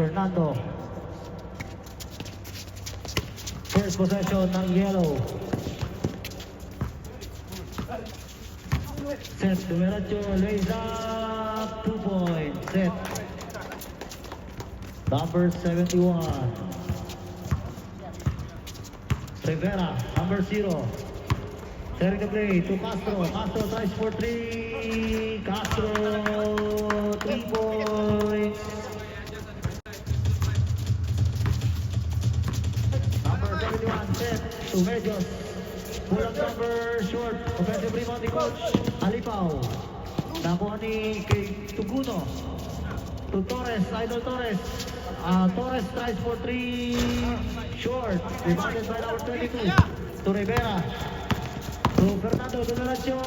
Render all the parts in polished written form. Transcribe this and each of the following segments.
Fernando. First possession ng yellow. Set, Dumeracho, lays up, 2 points. Set. Number 71. Rivera, number 0. Setting the play to Castro. Castro tries for 3. Castro, 3 points. Number 71, set to Medios. Pull up number short. Offensive rebound ni Coach Alipao. Nakuha ni Tuguno. To Torres, Idol Torres. Torres tries for 3. Short. Rebounded by number 22. To Rivera. To Fernando Dumeracho.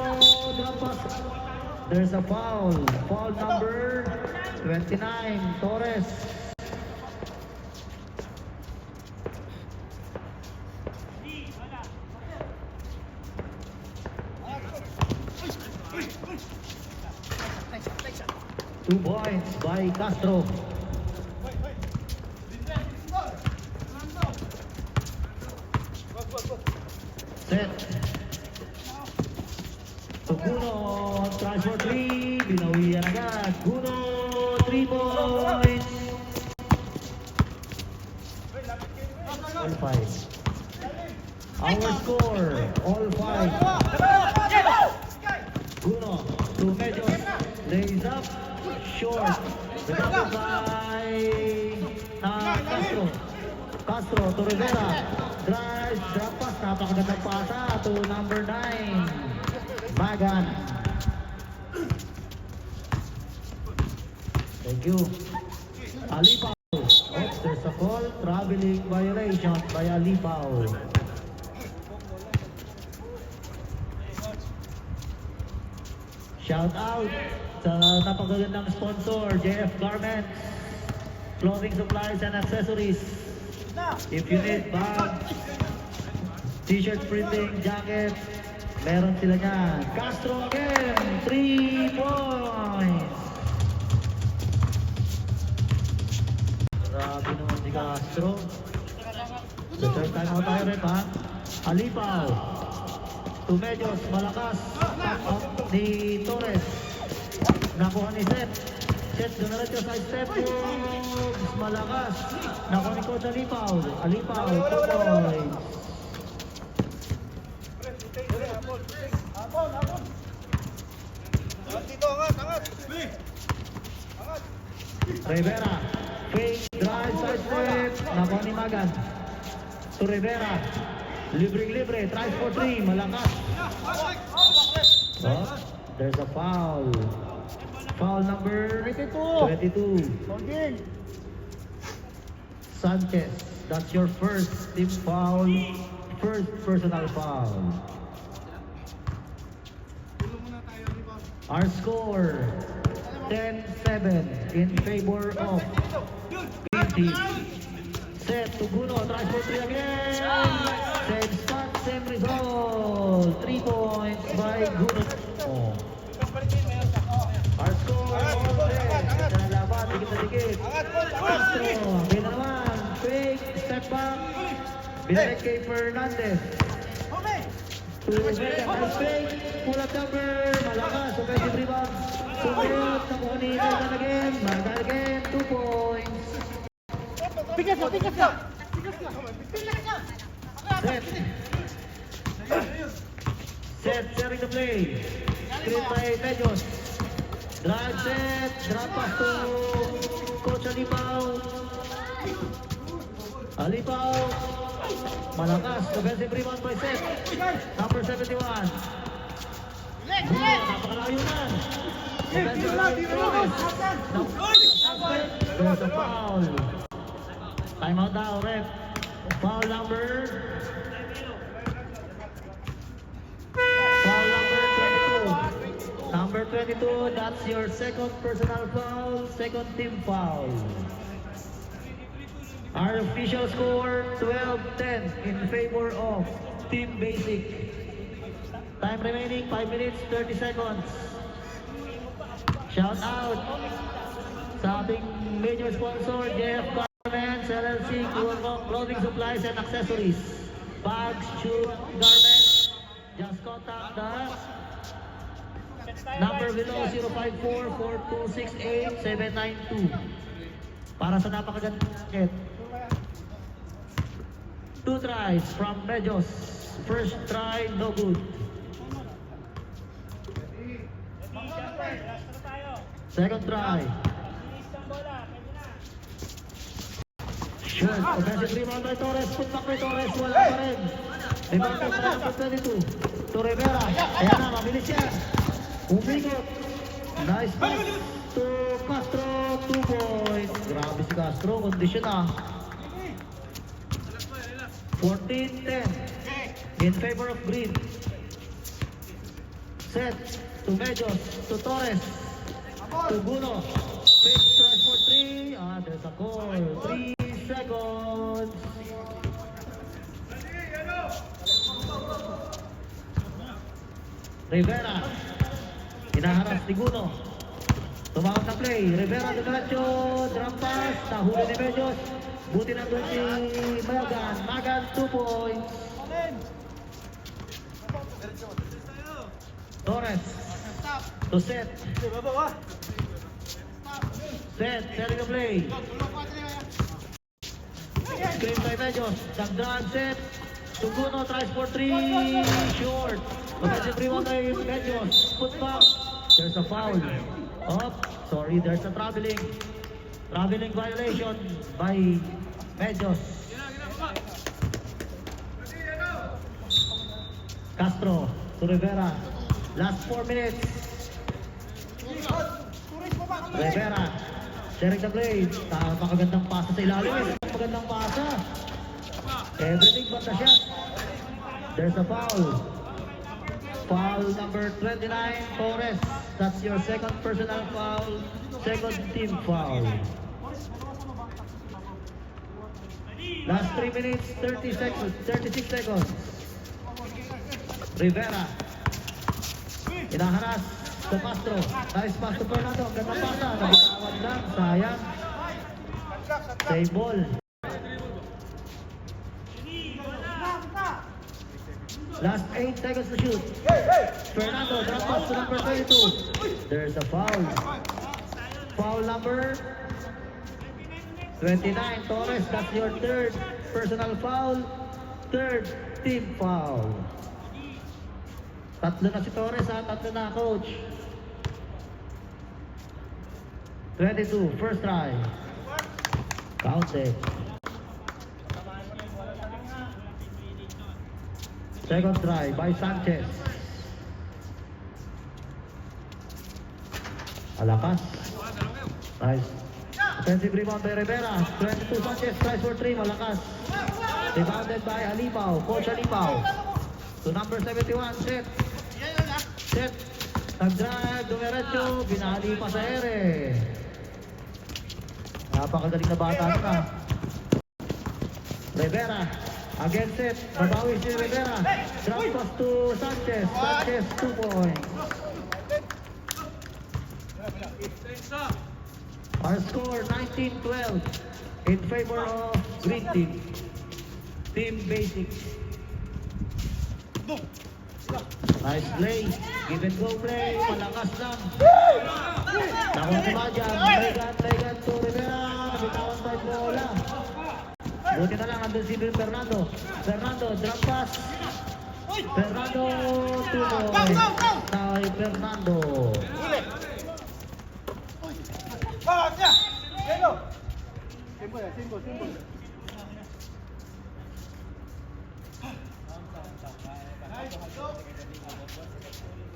Drop pass. There's a foul. Foul number 29. Torres. Two points by Castro. Set. So Guno tries for 3. Binawian agad. Guno, 3 points. All 5. Our score, all 5. Guno to Medios. Lays up. Short. Rebounded by Castro. Castro to Rivera. Drive, drop pass. Napakagandang pasa to number 9. Magan. Thank you. Alipao. Oh, there's a call. Traveling violation by Alipao. Shout out sa napakagandang sponsor, JF Garments, clothing supplies and accessories. If you need bag, t-shirt printing, jacket, meron sila niyan. Castro again, 3 points. Grabe naman si Castro. The third time out tayo rin ha. Alipao. To Medios, malakas. Ni Torres. Nakuha ni Seth. Seth, Dumeracho side step moves. Malakas. Nakuha ni Coach Alipao. Alipao, 2 points. Rivera. Fake drive side step. Nakuha ni Magan. To Rivera. Libre. Tries for 3. Malakas. Oh, there's a foul. Foul number 22. Sanchez, that's your first team foul. First personal foul. Our score, 10-7 in favor of team. Set to Bruno, tries for 3 again. Same spot, same result. 3 points by Bruno. Oh. Our score, all set. Nalaban, dikit. Castro, bila naman. Fake, step back. Binalik kay Fernandez. To Vega, nice fake. Pull up number. Malakas, offensive rebound. Sumayot, nakuha ni Magan again. Magan again, 2 points. Pikas ka! Set, sharing the play. Screen by Medios. Drive set, drop pass to Coach Alipao. Malakas, offensive rebound by Seth. Number 71. Napakalayo na. Offensive rebound Torres. There's a foul. Time out now, ref. Foul number 22. Number 22, that's your second personal foul, second team foul. Our official score, 12-10 in favor of Team Basic. Time remaining, 5 minutes, 30 seconds. Shout out sa ating major sponsor, JF Garments, LLC, clothing supplies and accessories. Bags, shoes, garments. Just contact the number below 054-4268-792 para sa napakagandang jacket. 2 tries from Medios. First try, no good. Second try. Short. Offensive rebound by Torres. Put back by Torres. Wala pa rin. Rebound by Torres. 22. To Rivera. Ayan na, mabilis yan. Umigot. Nice pass to Castro. 2 points. Grabe si Castro. Condition na. 14-10. In favor of Green. Set to Medios. To Torres. To Guno. Fake tries for 3. Ah, there's a goal. 3 seconds. Rivera. Hinaharap ni Guno. Tumawag na play. Rivera diretso. Drop pass. Nahuli ni Medios. Buti na doon si Magan. Magan 2 points. Torres. To set. Set. Setting the play. Screen by Medios. Dagdagan set. Tuguno tries for 3. Short. Offensive rebound by Medios. Put back. There's a foul. Oh, sorry. There's a traveling violation by Medios. Castro to Rivera. Last 4 minutes. Rivera. Sharing the blade. Makagandang pasa sa ilalim. Magandang pasa. Everything but the shot. There's a foul. Foul number 29, Torres. That's your second personal foul. Second team foul. Last 3 minutes, 36 seconds. Rivera. Inaharas to Castro. Nice pass to Fernando. Ganda pasa. Nabitawan lang. Sayang. Save ball. Last 8 seconds to shoot. Fernando, drop pass to number 32. There's a foul. Foul number 29. Torres, that's your third personal foul. Third team foul. Tatlo na si Torres ha. Tatlo na, coach. 22, first try. Counted. Second try by Sanchez. Alakas. Nice. Offensive rebound by Rivera. 22 Sanchez tries for 3. Malakas. Rebounded by Alipaw. Coach Alipaw. To number 71. Set. Set. Nag-drive. Dumiretso. Binali pa sa ere. Napakagaling na bata na. Rivera. Again set. Babawi si Rivera. Drop pass to Sanchez. Sanchez 2 points. Our score 19-12 in favor of Green Team. Team Basics. Nice play. Give and go play. Malakas lang. Nakuha ni Madyan. Legan to Rivera. Nabitawan by Bola. Buti na lang andun si Fernando. Fernando, drop pass. Fernando, 2 points. Kay Fernando.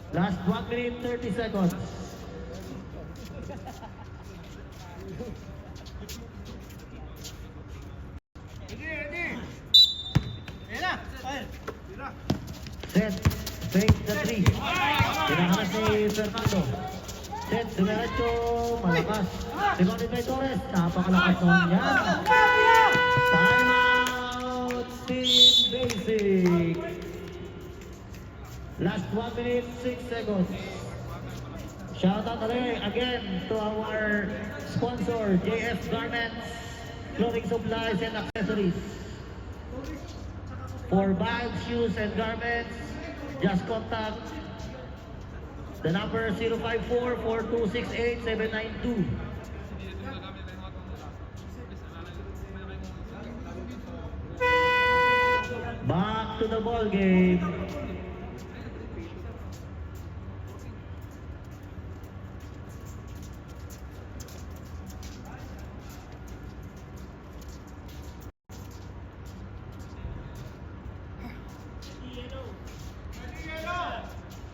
Last 1 minute 30 seconds. Set, fake the 3. Pinaharas ni Fernando. Set, diretso, malakas. Rebounded by Torres. Napakalakas naman yan. Time out, Team Basic. Last 1 minute, 6 seconds. Shout out again to our sponsor, JF Garments, clothing supplies and accessories. For bags, shoes, and garments, just contact the number 054-4268-792. Back to the ball game.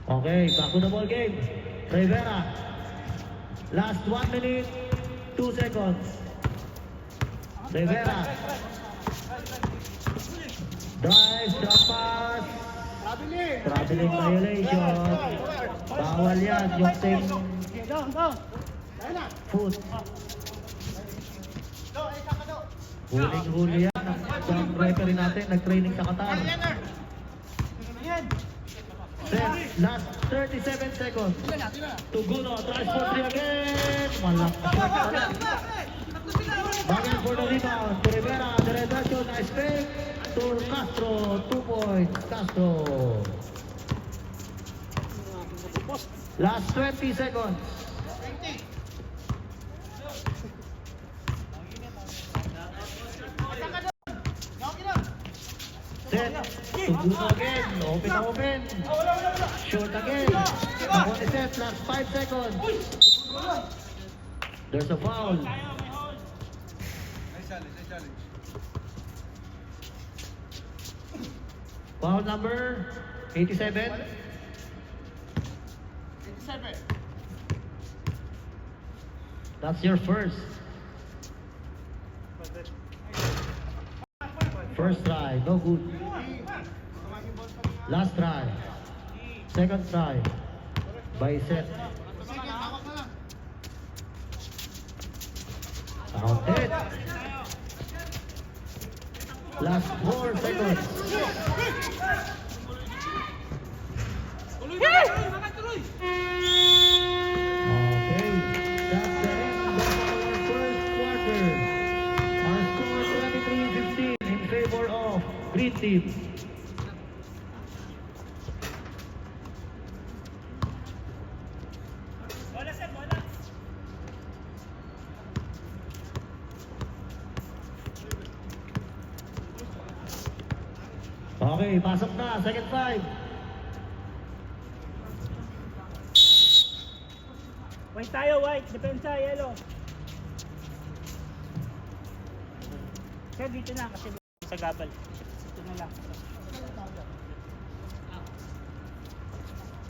Okay, back to the ball game. Rivera. Last 1 minute, 2 seconds. Rivera. Drive, drop pass. Traveling violation. Bawal yan, yung same foot. Huling-huli yan. Ang referee natin, nag-training sa Qatar. Set, last 37 seconds. Tuguno, tries for 3 again. Malakas shot pala. Bagan for the rebound. To Rivera, Deredacio, nice pick. To Castro, 2 points. Castro. Last 20 seconds. Set. Tuguno again. Open. Short again. Mahoney set. Last 5 seconds. There's a foul. Foul number 87. That's your first. First try, no good. Last try. Second try. By set. Counted. Last 4 seconds. Okay, that's the end of our first quarter. Our score 23-15 in favor of Green Team. Okay, pasok na, second 5. White tayo, white. Depensa, yellow. Sir, dito na kasi sa gabal. Ito na lang.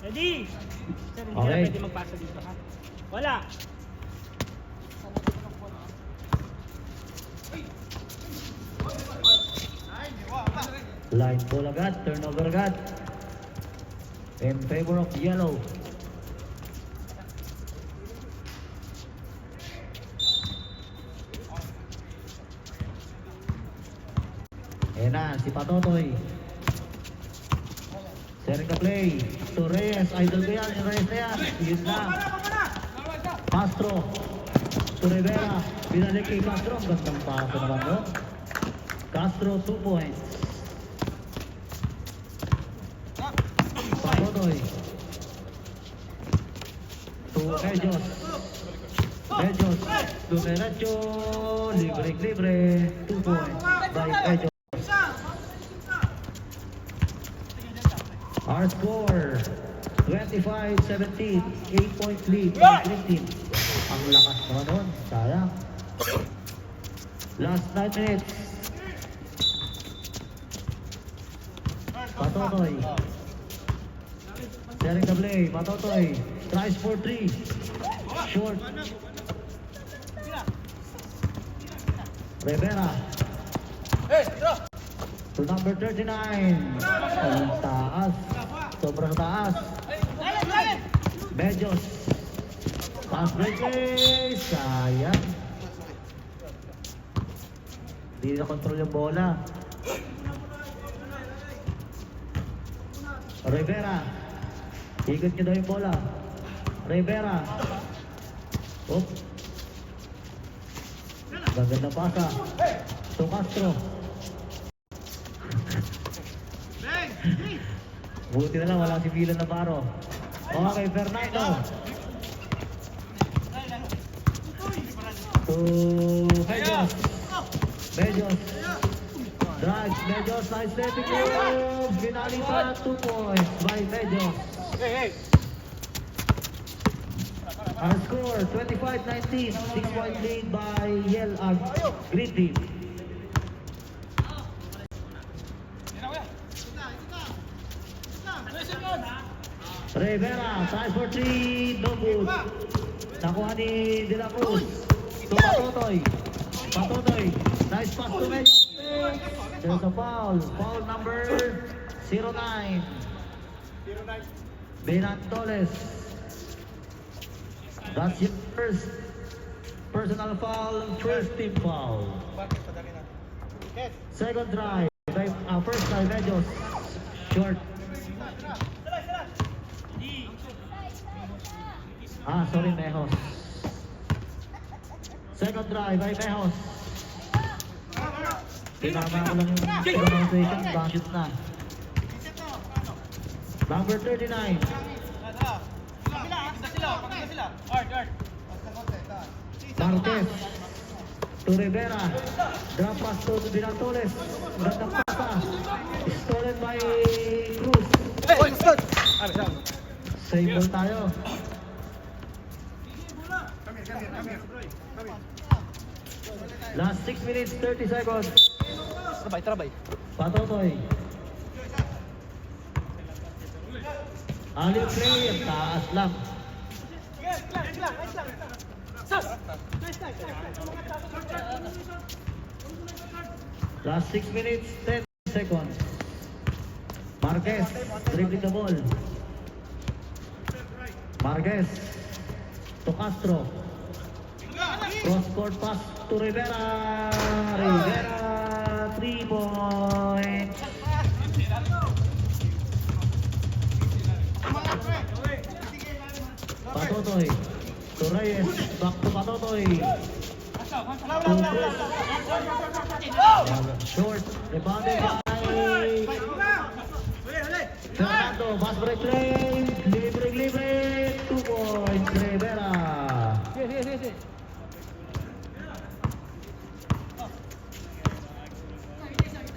Ready? Sir, hindi Okay. na pwede magpasa dito, ha? Wala. Line ball agad, turnover agad. In favor of yellow. Ayan na, si Patotoy. Sharing the play. To Reyes, idol ko yan, yung Reyes na yan. Yun na. Castro. To Rivera. Binalik kay Castro. Ang gandang paso naman yun. Castro, 2 points. Patotoy. To Mejos. Mejos. To Meracho. Libre. 2 points by Mejos. Our score 25-17, 8-point lead ng Green Team. Ang lakas naman nun, sayang. Last 9 minutes. Patotoy. Sharing the play, Patotoy. Tries for 3. Short. Rivera. To number 39. Ang taas. Sobrang taas. Mejos. Pass break play. Sayang. Hindi na control yung bola. Rivera. Ikot nyo daw yung bola. Rivera. Oop. Gaganda pasa. To Castro. Buti na lang wala si Milan Navarro. Okay, Fernando. To Medios. Medios. Drives. Medios. Nice letting move. Finalita 2 points by Medios. Our score 25-19. 6-point lead by Green Team. Rivera, tries for 3, no good. Nakuha ni De La Cruz. To Patotoy. Patotoy, nice pass to Medios. There's a foul. Foul number 09. Benantoles. That's your first personal foul, first team foul. Second drive, first drive, Medios. Short. Sorry, Mejos. Second drive by Mejos. Tinama ko lang yung pronunciation, bakit na. Number 39. Marquez to Rivera. Drop pass to Binantoles. Ganda pasa. Stolen by Cruz. Save ball tayo. Last 6 minutes, 30 seconds. Trabay. Patotoy. Aliw play, taas lang. Last 6 minutes, 10 seconds. Marquez, dribbling the ball. Marquez to Castro. Cross-court pass to Rivera. Rivera, 3 points. Patotoy to Reyes. Back to Patotoy. Short. Rebounded by Fernando. Pass break play. Libre. 2 points. Rivera.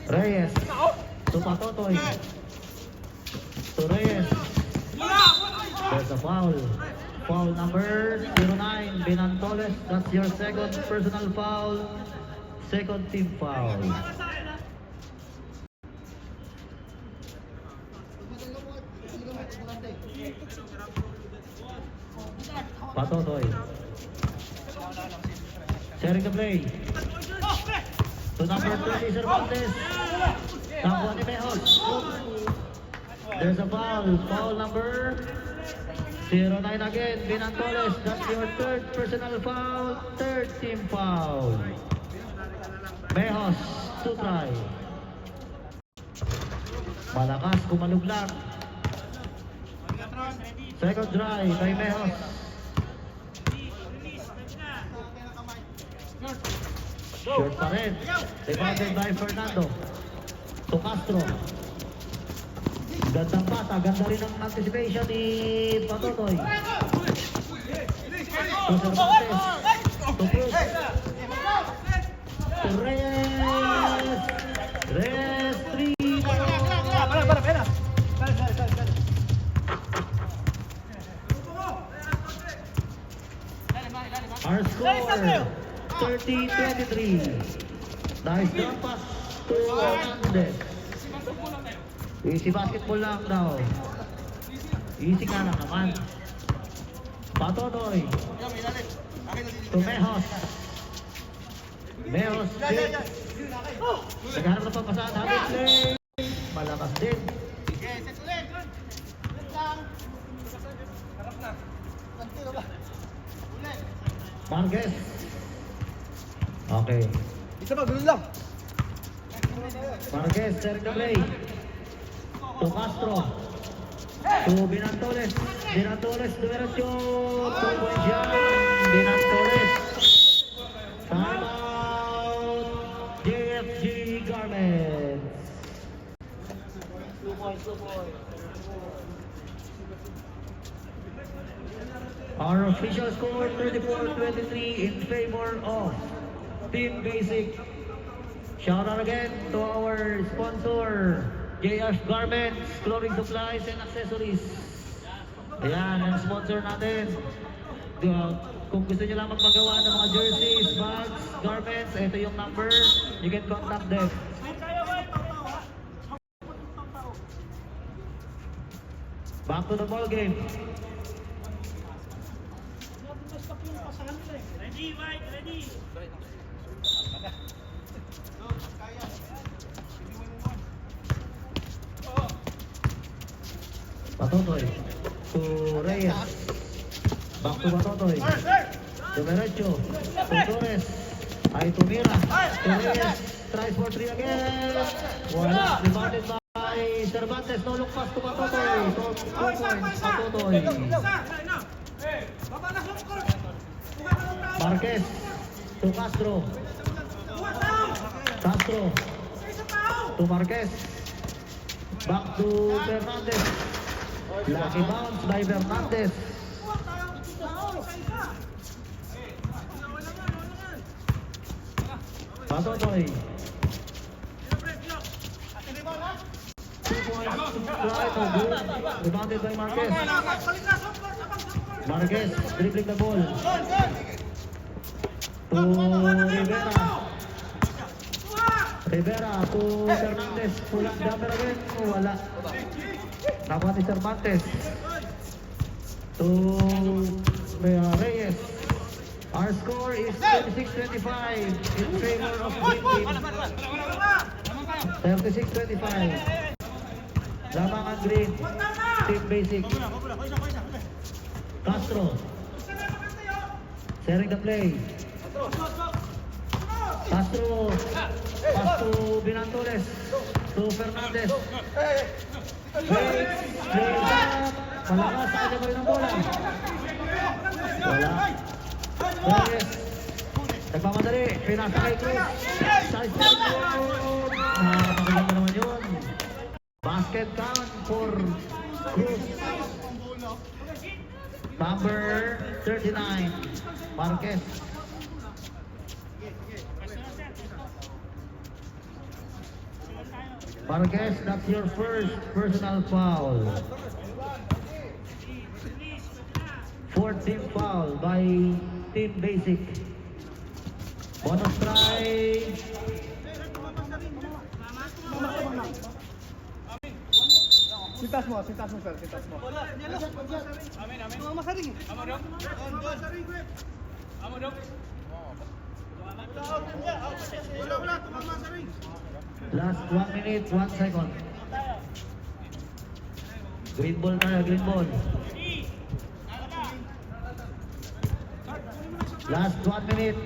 Reyes to Patotoy. To Reyes. There's a foul. Foul number 09, Benantoles. That's your second personal foul. Second team foul. Patotoy. Sharing the play. To number 30, Cervantes. Nakuha ni Mejos. There's a foul. Foul number 09 again, Benantoles. That's your third personal foul, third team foul. Mejos, 2 try. Malakas, kumaluglang. Second drive by Mejos. Short pa rin. Rebounded by Fernando. To Castro. Gandang pasa, ganda rin ang anticipation ni Patotoy. To Cervantes. To Cruz. To Reyes. Reyes, 3. Our score, 30-23. Nice drop pass to Hernandez. Easy basketball lang daw. Easy ka lang naman. Patotoy. To Mejos. Mejos. Naghanap na pagpasaan. Habit play. Malakas din. Marquez. Okay. Isa pa, gulong lang. Marquez, sharing the play. To Castro. to Binantoles. Binantoles, dumiretso. 2 points yan. Binantoles. Timeout. JFG Garments. 2 points, 2 points. Our official score 34-23 in favor of Team Basic. Shout out again to our sponsor, JF Garments, clothing supplies and accessories. Ayan, ang sponsor natin. Kung gusto nyo lang magpagawa ng mga jerseys, bags, garments, ito yung number. You can contact them. Back to the ball game. Ready, Mike, ready. Patotoy to Reyes. Back to Patotoy. Dumiretso. To Torres. Ay tumira. To Reyes. Tries for 3 again. Wala. Rebounded by Cervantes. No look pass to Patotoy. 2 points. Patotoy. Marquez. To Castro. Castro. To Marquez. Back to Fernandez. Lucky bounce by Fernandez. Patotoy. 2 points. Right to good. Rebounded by Marquez. Marquez dribbling the ball. To Rivera. Rivera to Fernandez. Pulang jumper again. Wala. Nakuha ni Cervantes. To Reyes. Our score is 36-25 in favor of Green Team. 36-25. Labangan Green. Team Basic. Castro. Sharing the play. Castro. Pass to Binantoles. To Fernandez. Wait. Malakas. Kaya pa rin ang bola. Wala. Reyes. Nagmamadali. Pinasa kay Cruz. Size na yun. Nakakaganda naman yun. Basket count for Cruz. Number 39. Marquez. Marquez, that's your first personal foul. 14th foul by Team Basic. Bonus try. Sintas mo, sir, sintas mo. Amin, amin. Masaring. Amo dong. Last 1 minute, 1 second. Green ball tayo, green ball. Last 1 minute.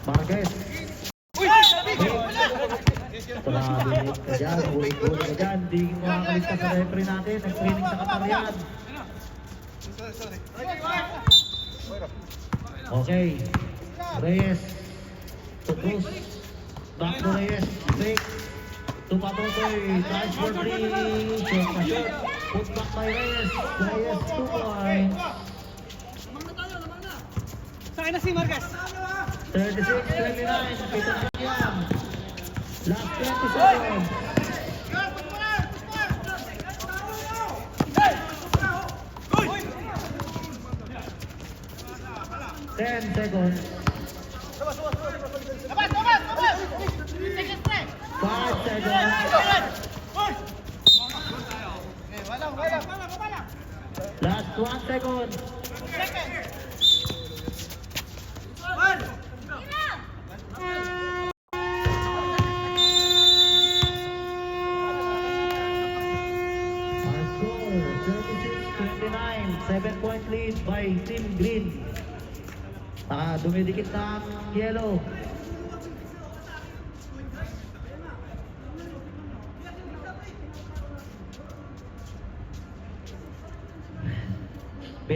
Marquez. Grabe ka dyan, ulit-ulit ka dyan. Di makakaligtas sa referee natin. Nag-training sa Kataryan. Okay. Reyes. To Cruz. Back to Reyes. Fake. To Patotoy. Tries for 3. Short na short. Put back by Reyes. Reyes 2 points. Saan na si Marquez? 36-29. Pito na yan. Last 20 seconds. Ten seconds. 5 seconds. Last 1 second. Our score 36-29. 7-point lead by Team Green. Dumidikit na ang yellow.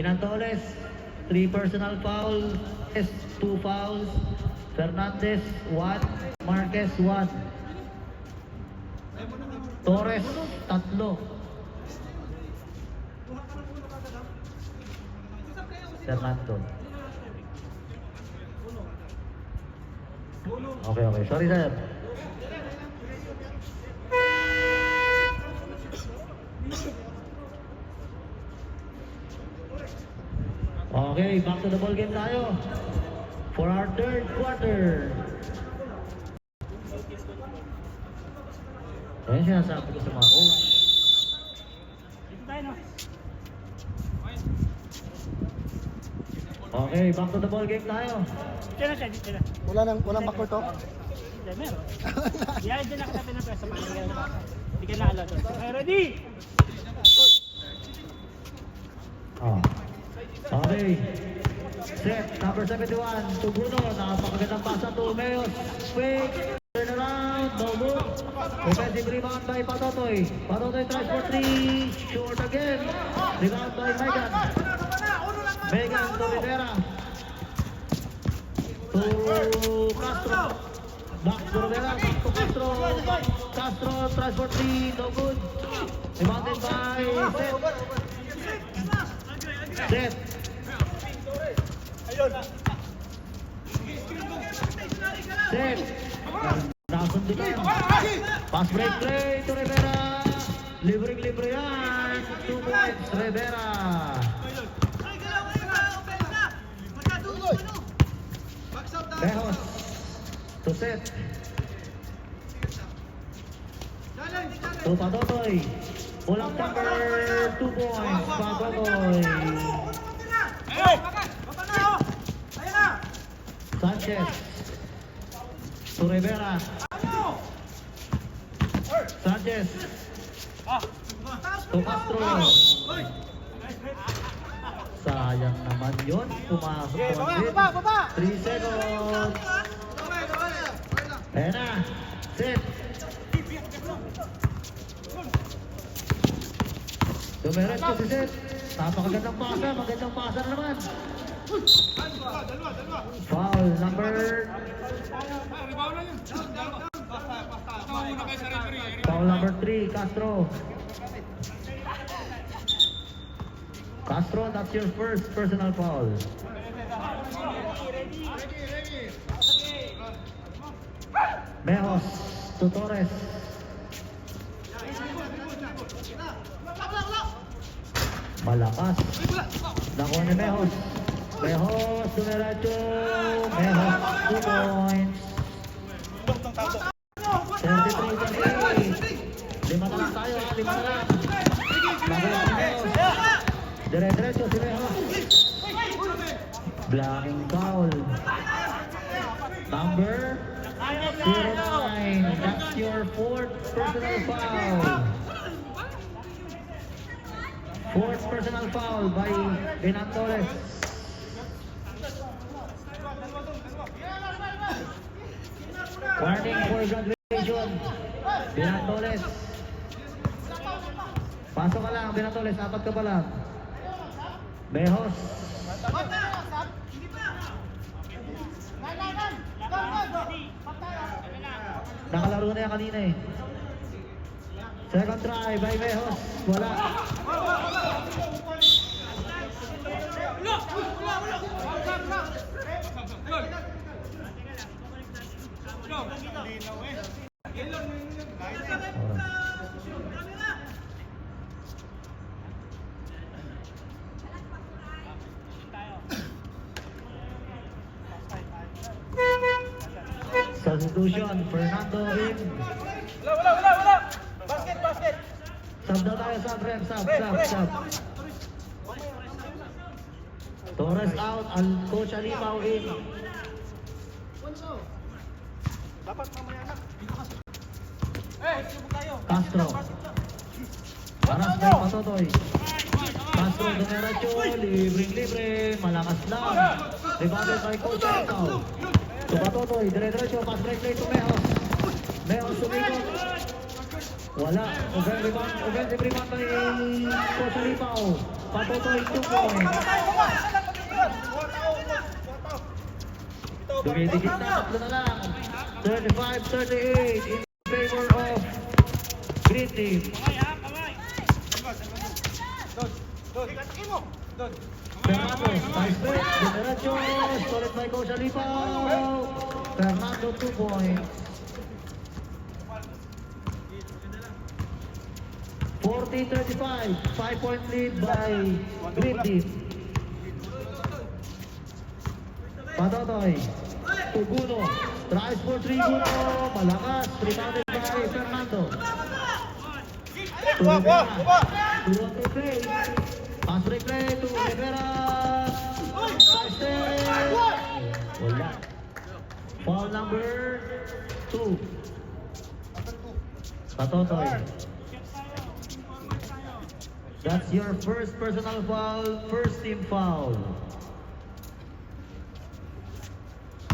Binantoles, 3 personal fouls, 2 fouls. Fernandez, 1. Marquez, 1. Torres, 3. Fernando. Okay. Sorry, sir. Okay, back to the ball game tayo. For our third quarter. Ayan sinasabi ko sa mga coach. Dito tayo, no? Okay, back to the ball game tayo. Dito na siya, dito na. Walang backcourt to? Hindi, meron. Yan, dyan na kita pinapresa pa. Hindi ka naala doon. Okay, ready? Oh. Okay. Set, number 71, Tuguno, napakagandang pasa to Meos. Fake, turn around, no good. Offensive rebound by Patotoy. Patotoy tries for 3, short again. Rebound by Megan. Megan to Rivera. To Castro. Back to Rivera, back to Castro. Castro tries for 3, no good. Rebounded by Seth. Seth. Seth. Nasundutan. Pass break play to Rivera. Libre yan. 2 points, Rivera. Bejos. To Seth. To Patotoy. Pulang number 2 points. Patotoy. Sanchez. To Rivera. Sanchez. To Castro. Sayang naman yun. Pumasok ko. 3 seconds. Ayan na. Set. Dumiretso si Seth. Napakagandang pasa. Magandang pasa na naman. Foul number... Foul number 3, Castro. Castro, that's your first personal foul. Mejos to Torres. Malakas. Nakuha ni Mejos. Mejos, dumiretso. Mejos, 2 points. 33-28. 5 na lang tayo ha, 5 na lang. Nakuha ni Mejos. Dire-diretso si Mejos. Blocking foul. Number 09. That's your 4th personal foul. 4th personal foul by Binantoles. Warning for graduation. Binantoles. Pasok ka lang, Binantoles. 4 ka pa lang. Mejos. Nakalaro na yan kanina eh. Second try by Mejos. Wala. Substitution, Fernando in. Wala. Basket. Sub daw tayo, sub. Torres out, Coach Alimaw in. Dapat mamaya na. Castro. Paras kay Patotoy. Castro, dumiretso, libre, malakas lang. Rebounded kay Coach Alimaw. To Patotoy, dire-diretso, pass break play to Mejos. Mejos sumikot. Wala. Offensive rebound by Coach Alimaw. Patutoy 2 points. Dumidikit na, tatlo na lang. 35-38 in favor of Green Team. Fernando, nice break. Dinerecho, solid by Coach Alipaw. Fernando 2 points. 40-35, 5-point lead by Green Team. Patotoy, to Guno, tries for 3 Guno, malakas, rebounded by Fernando. To Rivera, to replay, pass replay to Rivera, nice step. Wala. Foul number 2. Patotoy. That's your first personal foul, first team foul.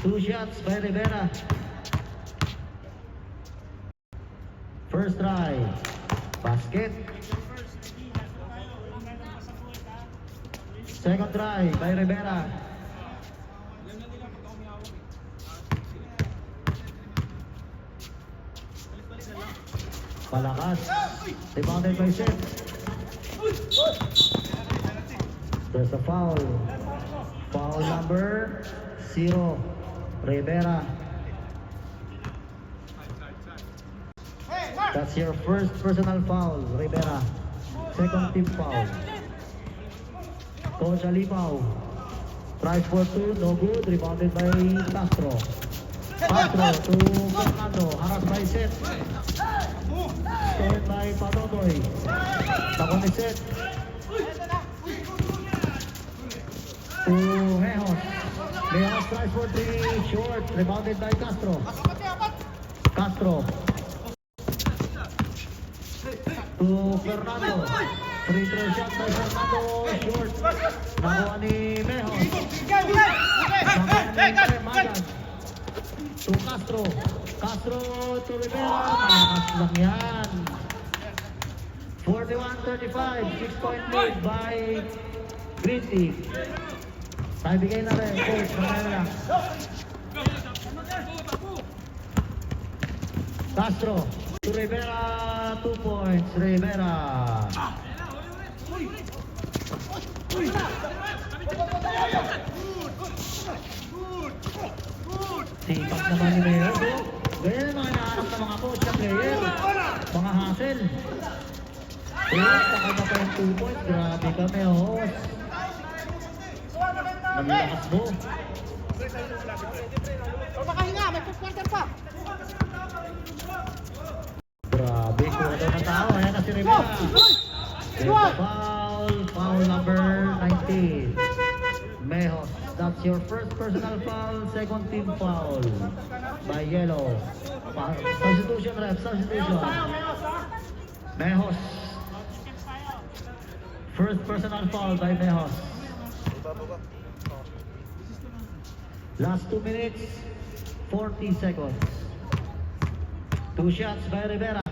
2 shots by Rivera. First try, basket. Second try by Rivera. Malakas. Rebounded by Seth. There's a foul. Foul number 0. Rivera. That's your first personal foul, Rivera. Second team foul. Coach Alipaw. Tries for 2, no good. Rebounded by Castro. Castro to Fernando. Harassed by Seth. Stolen by Patotoy. Takon ni Seth. To Mejos. Mejos tries for 3, short. Rebounded by Castro. Castro. To Fernando. Free throw shot by Fernando. Short. Nakuha ni Mejos. Magan. To Castro. Castro to Rivera. Malakas lang yan. 41-35. 6-point lead by Green Team. Tayo bigay na rin. Coach, mamaya na lang. Castro to Rivera. 2 points. Rivera. Sipat naman ni Mayor. Ganyan ang mga hinahanap ng mga coach na player. Mga hustle. Takal na pa yung 2 points. Grabe ka, Mejos. Namilakas mo. Makahinga, may quarter pa. Grabe, kuha daw ng tao. Ayan na si Rivera. There's a foul. Foul number 19. Mejos. That's your first personal foul. Second team foul. By Yellow. Substitution ref. Substitution. Mejos. First personal foul by Mejos. Last 2 minutes, 40 seconds. 2 shots by Rivera.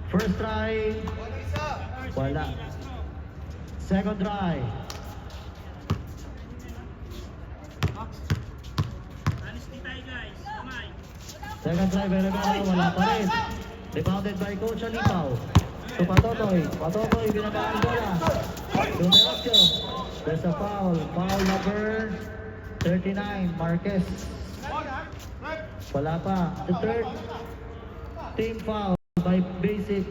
First try, wala. Second try. Second try by Rivera, wala pa rin. Rebounded by Coach Alipaw. To Patotoy. Patotoy, binabaan bola. Dumerocho. There's a foul. Foul number 39, Marquez. Wala pa. The third team foul by Basic.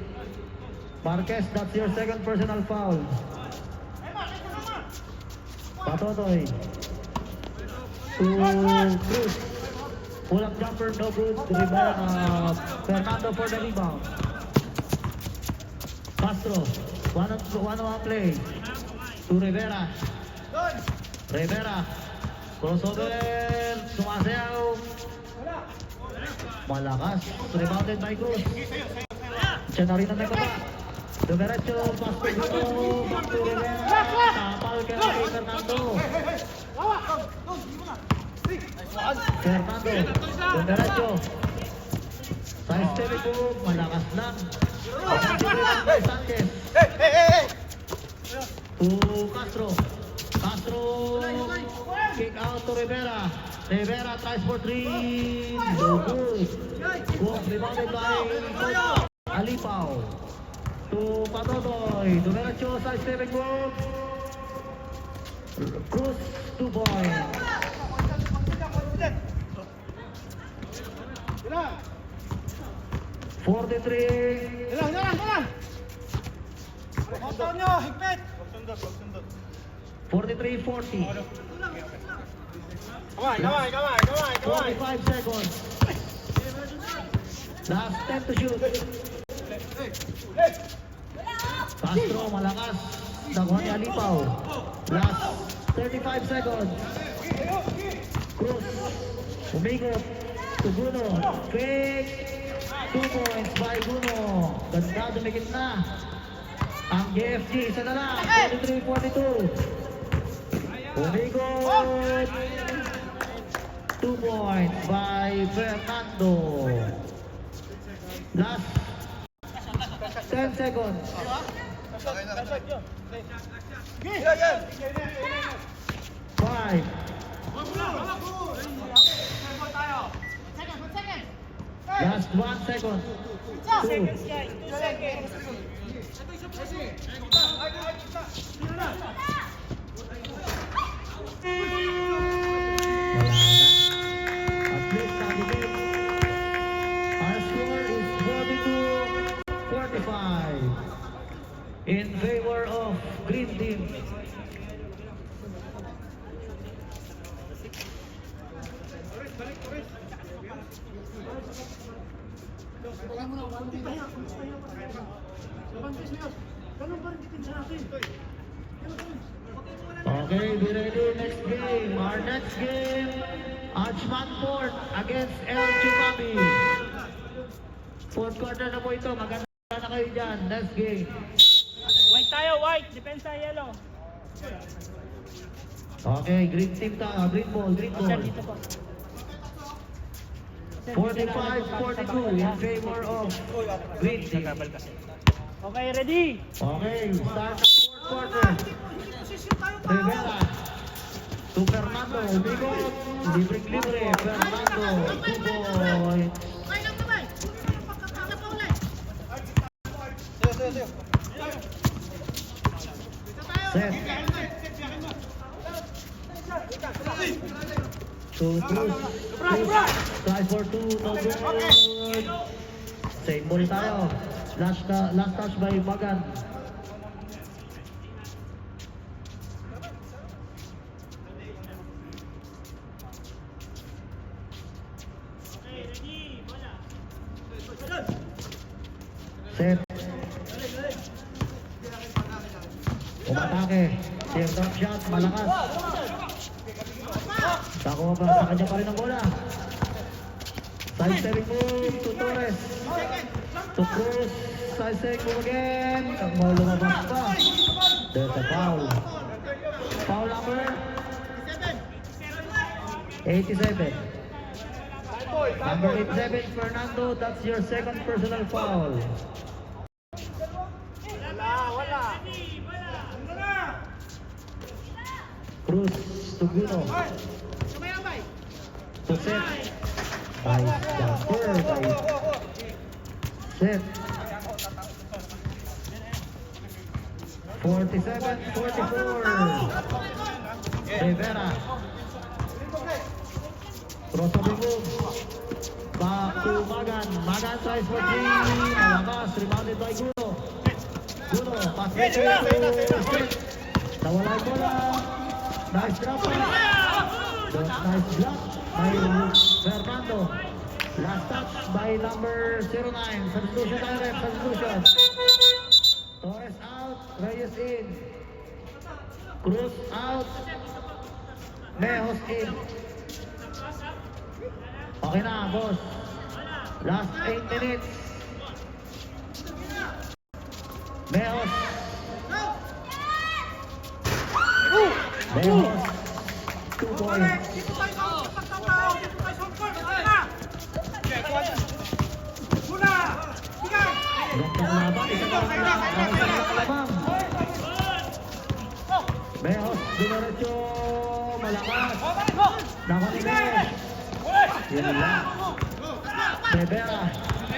Marquez, that's your second personal foul. Patotoy. To Cruz. Pull-up jumper, no good. Fernando for the rebound. Castro. One-on-one play. To Rivera. Rivera. Crossover. Sumasayaw. Malakas. Rebounded by Cruz. Siya na rin ang nagkaba. Dumerecho. Pass to Guno. Back to Rivera. Tapal kay Fernando. Fernando. Dumerecho. Size 7 po. Malakas lang. Sanchez. to Castro. Castro, kick out to Rivera. Rivera tries for three. No good. Was rebounded by Alipao. To Patotoy. Dumerecho side stepping move. Cruz 2 points. 43. Jalan. Motor nyo, higpit. 43-40. Kamay. 45 seconds. Last 10 to shoot. Castro, malakas. Nakuha ni Alipaw. Last 35 seconds. Cruz. Umigot. To Guno. Fake. 2 points by Guno. Ganda, dumikit na. Ang JFG, isa na lang. 43-42. Umigot. 2 points by Fernando. Last 10 seconds. 5. Last 1 second. 2. At least nabigit. Our score is 42-45 in favor of Green Team. Okay, be ready. Next game. Our next game, Ajmanport against El Chumabi. Fourth quarter na po ito. Maganda na kayo dyan. Next game. White tayo, white. Depensa yellow. Okay, green team tayo. Green ball. Sir, dito po. 45-42 in favor of Green team. Okay, ready? Okay, start the fourth quarter. Rivera to Fernando. Bigot. Libre. Fernando. 2 points. Set. To Cruz. Try for 2. No good. Same ball tayo. Last touch by Bagan. Set. Umatake. Tear down shot. Malakas. Takuha pa. Sa kanya pa rin ang bola. Side stepping move to Torres. To Cruz. Side stepping move again. Ang mga lumabas pa. There's a foul. Foul number 87. Number 87, Fernando. That's your second personal foul. Cruz to Guno. To Set. Nice jumper by Set. 47-44. Rivera. Crossover move. Back to Magan. Magan tries for 3. Malakas. Rebounded by Guno. Guno. Pass to Set. Nawala yung bola. Nice drop pass. Nice block by Fernando. Last touch by number 09. Substitution tayo rin. Substitution. Torres out. Reyes in. Cruz out. Mejos in. Okay na, boss. Last 8 minutes. Mejos. Mejos. 2 points. Gandang laban. Isang laban. Mejos, dumiretso, malakas. Nakalinis. Yan lang. Rivera,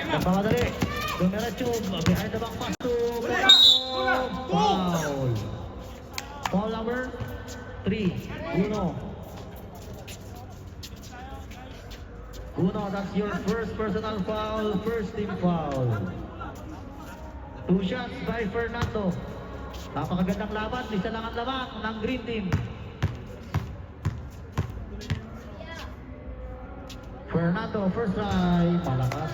nagpapadali. Dumiretso, behind the back pass to foul. Foul number 3, Uno. Uno, that's your first personal foul, first team foul. 2 shots by Fernando. Napakagandang laban, isa lang ang lamang ng green team. Fernando, first try, malakas.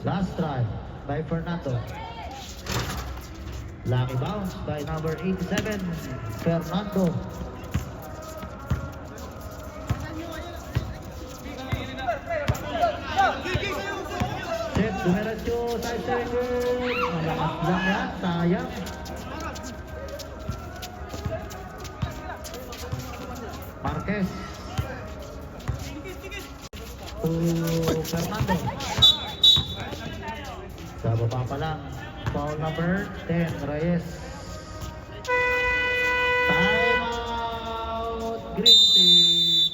Last try by Fernando. Lucky bounce by number 87, Fernando. Set, dumiretso, side circle. Malakas lang yan, sayang. Marquez. To Fernando. Sa baba pa lang. Foul number 10, Reyes. Time out, green team.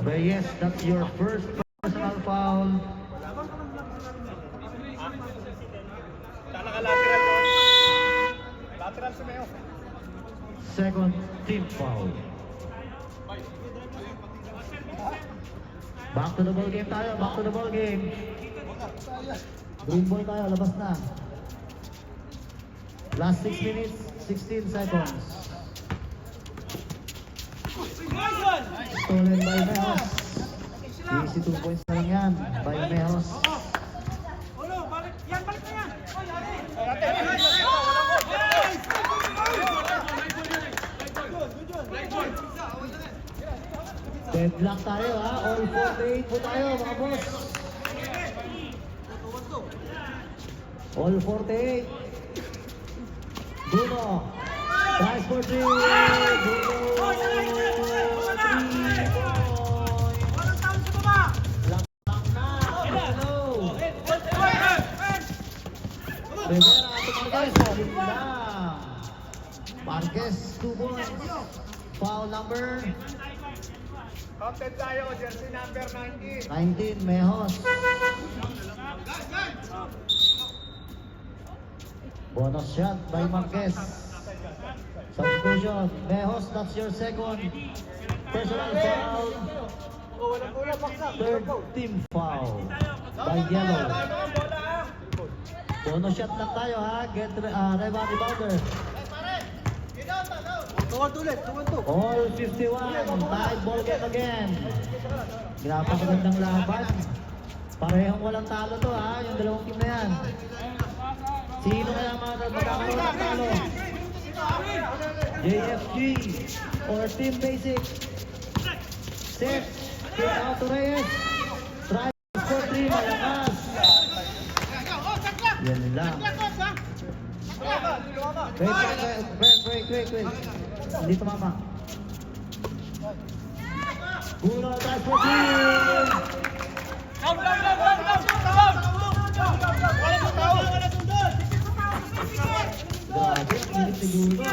Reyes, that's your first personal foul. Lateral si Meo. Second team foul. Back to the ball game tayo, back to the ball game. Green ball tayo, labas na. Last 6 minutes, 16 seconds. Stolen by Mejos. Easy 2 points na lang yan by Mejos. Deadlock tayo ha, all 48 po tayo mga boss. All 48. Bruno. Tries for 3. Bruno. 3 points. Rivera to Marquez. Marquez, 2 points. Foul number Counted tayo, jersey number 19. 19, Mejos. Bonus shot by Marquez. Substitution. Mejos, that's your second personal foul. Third team foul by Yellow. Bonus shot lang tayo ha. Get rebound rebounder. All 51. Tied ball game again. Napakagandang laban. Parehong walang talo to ha. Yung dalawang team na yan. Sino kaya magkakaroon ng talo? JFG or Team Basic? Set. Kick out to Reyes. Try for 3. Malakas. Yan lang. Wait. Hindi tumama. Uno, tries for 3. Grabe, hindi siguro.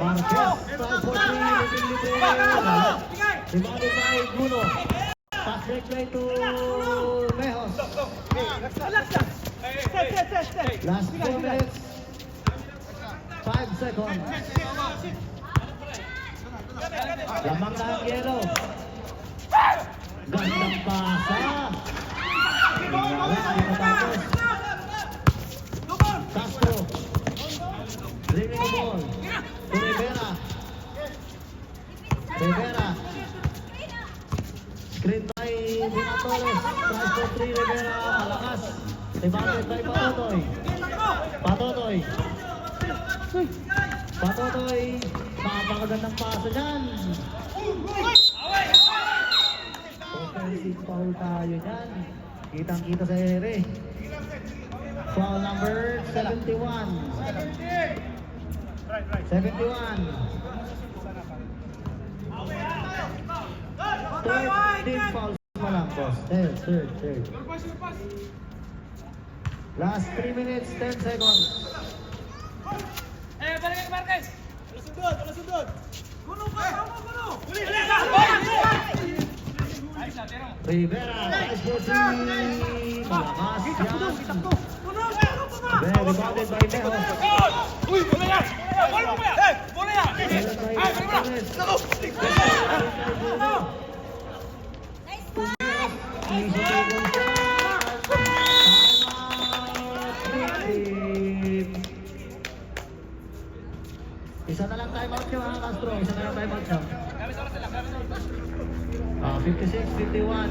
Marquez, tries for 3. Rebounded by Bruno. Pass break play to Mejos. Last 4 minutes. 5 seconds. Lamang na ang Yellow. Gandang pasa. Castro. Bringing the ball to Rivera. Screen by Dina Torres. Tries for 3, Rivera. Malakas. Rebounded by Patotoy. Napakagandang pasa dyan. Offensive foul tayo dyan. Kitang-kita sa ere. Foul number 71. 71. Third team fouls pa lang, boss. Third. Last 3 minutes, 10 seconds. Rivera, nice for three. Malakas yan. Very rebounded by Mejo. Isa na lang time out nyo ha, Castro. Isa na lang time out nyo. 56-51.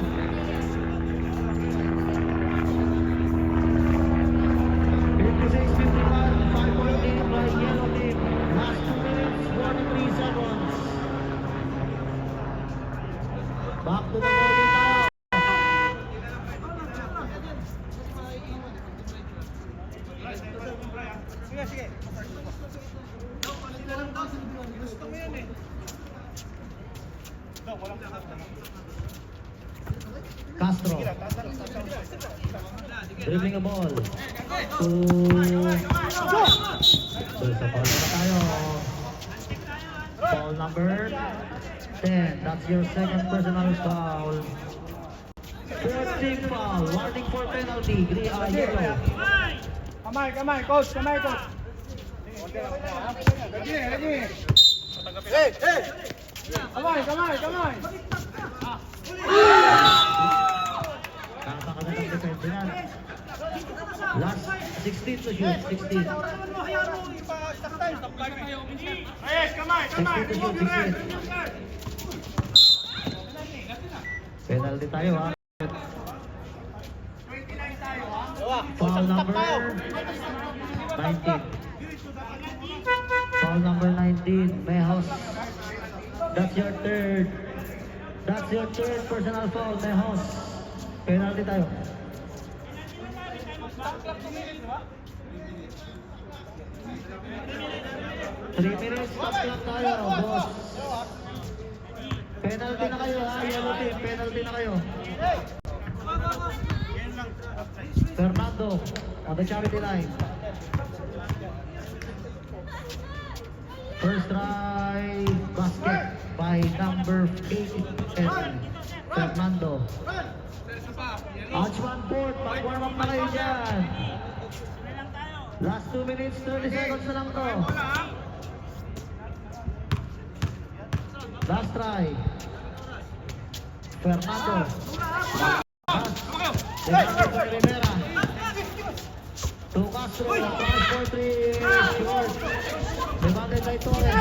5-point lead by yellow team. Last 2 minutes, 43 seconds. Back to the ball din tayo. Castro dribbling a ball to sa foul na tayo. Foul number 10. That's your second personal foul. Fourth team foul. Warning for penalty. Yellow. Kamay, coach. Kamay. Napakagandang defense yan. Last 16 to shoot. 16. 16 to shoot. 16. Penalty tayo ha. Foul number 19. Foul number 19. Mejos. That's your third personal foul, Mejos. Penalty tayo. Three minutes, stop clock tayo, boss. Penalty na kayo ha, yellow team. Penalty na kayo. Fernando on the charity line. First try basket by number 8, Fernando. Archman Port, mag-warm up na kayo dyan. Last 2 minutes, 30 seconds na lang to. Last try. Fernando. Rivera. To Castro, try for 3, short. Demanded by Torres.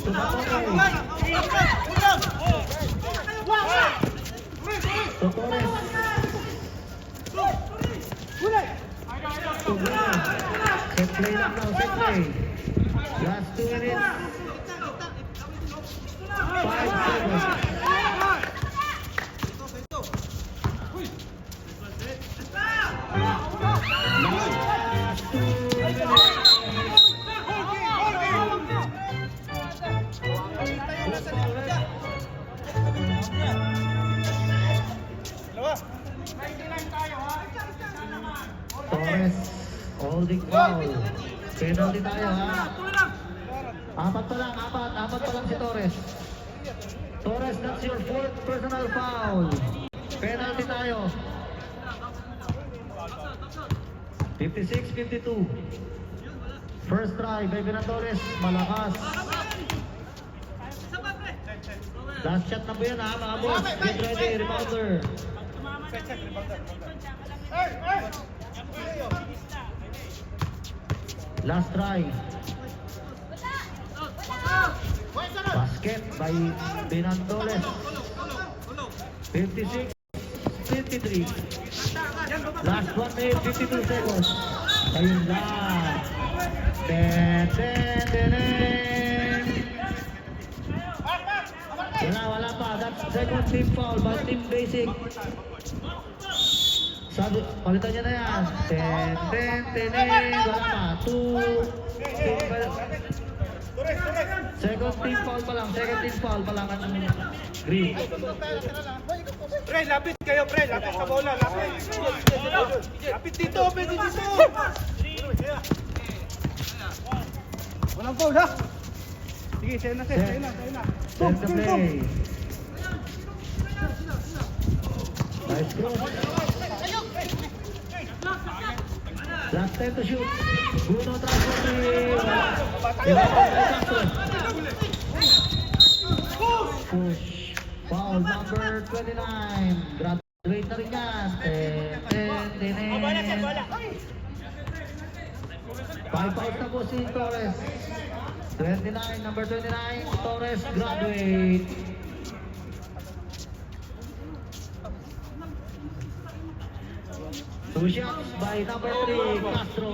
To Torres. To Torres. To Bruno. Set play lang now, set play. Last 2 minutes. 5 seconds. Torres, holding foul. Penalty tayo ha. Apat pa lang si Torres. Torres, that's your fourth personal foul. Penalty tayo. 56-52. First try, Bebe na Torres, malakas. Last shot na po yan ha, mga boss. Get ready, rebounder. Last try. Basket by Binandoles. 56-53. Last 1 minute, 52 seconds. Ayun lang. Wala pa. That's second team foul by Team Basic. Sabi, palitan niya na yan. 10, wala pa. 2, second team foul pa lang. Second team foul pa lang ang green. Pre, lapit kayo, pre. Lapit sa bola, lapit. Lapit dito, pwede dito. Walang foul, ha? Sige, sa'yo na, sa'yo na. Set the play. Nice cross. Last time to shoot. Bruno Transporti. Push. Foul number 29. Graduate na rin yan. 5 fouls na po si Torres. 29, number 29, Torres graduate. Two shots by number 3, Castro.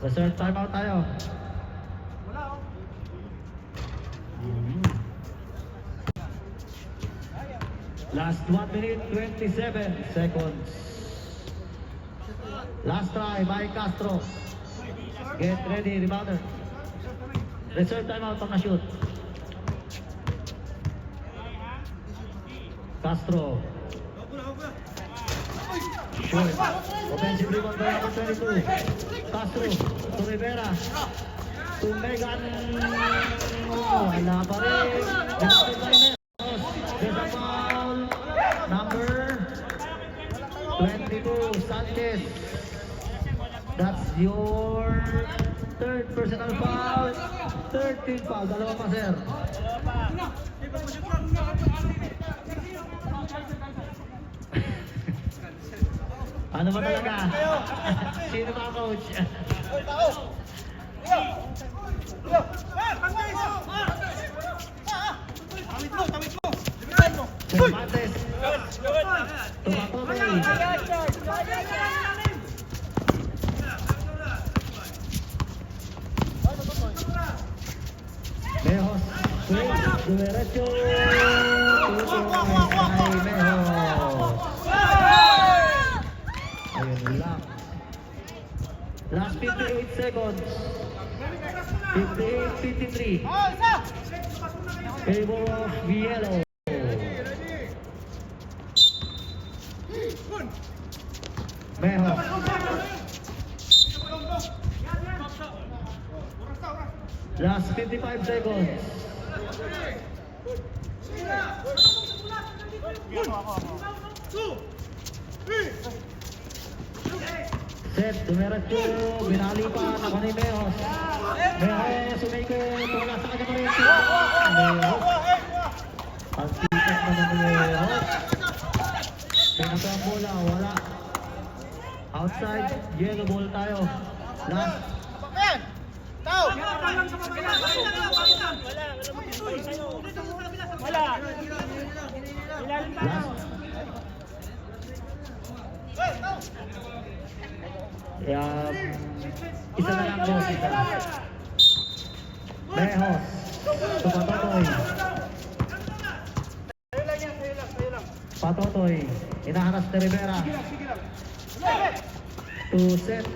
Reserve timeout tayo. Last 1 minute, 27 seconds. Last try by Castro. Get ready, rebounder. Reserve timeout pang na-shoot. Castro. Shoot. Offensive rebound by number 22. Castro to Rivera. To Megan. Oh, wala pa rin. Rebounded by Meros. There's a foul. Number 22, Sanchez. That's your third personal foul. 13 foul. Dalawa pa, sir. Ano ba talaga? Sino ba, coach? Cervantes. Tumatoy. Mejos. Switch. Duerecho. Ay, Mejos. Ayun lang. Last 58 seconds. 58-53. Favor of Yellow. Mejos. Last 55 seconds. Set, dumiretso, binali pa, ako ni Mejos. Mejos, umikot, wala sa kanya pa rin. Mejos. Ang sikat na ng Mejos. Pinaka ang bola, wala. Outside, yellow ball tayo. Last. Wala. Ilalim tayo. Isa na lang boss, isa. Mejos. Patotoy. Patotoy. Inaharas ni Rivera. To set.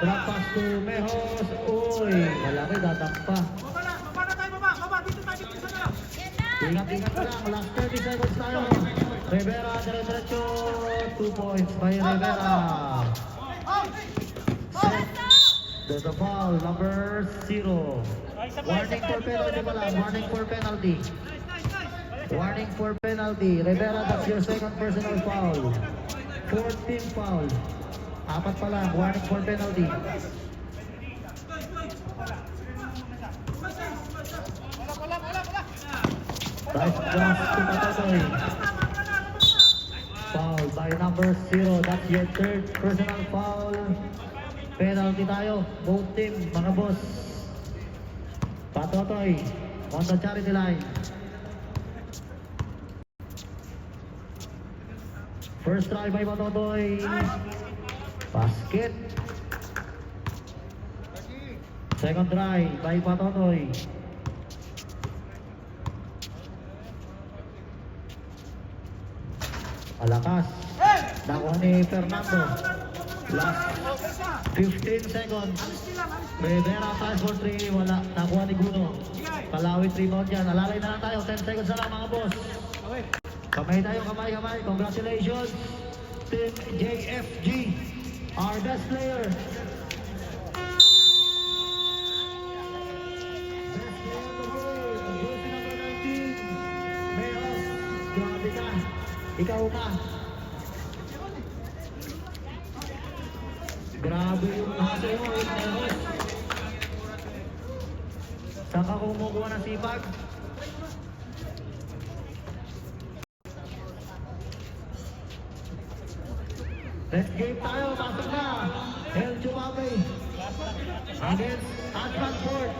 Drop pass to Mejos. Uy, wala ko, dadampa. Ingat-ingat na lang. Last 30 seconds tayo. Rivera, dire-diretso. 2 points by Rivera. Set. There's a foul. Number 0. Warning for penalty pala. Warning for penalty. Warning for penalty. Rivera, that's your second personal foul. 14 foul. Apat pa lang. Warning for penalty. Nice pass to Patotoy. Foul by number 0. That's your third personal foul. Penalty tayo. Both team, mga boss. Patotoy on the charity line. First try by Patotoy. Basket. Second try by Patotoy. Alakas. Nakuha ni Fernando. Last 15 seconds. Rivera tries for 3. Wala. Nakuha ni Guno. Palawit rebound yan. Alalay na lang tayo. 10 seconds na lang mga boss. Kamay tayo, kamay. Congratulations. Team JFG. Our best player. Best player of the game. Jersey number 19. Mayos. Grabe ka. Ikaw ka. Grabe yung haso mo. Mayos. Saan ka kumukuha ng sipag? Let's game tayo. Pasok na. El Chumabe. Against Advan Ford.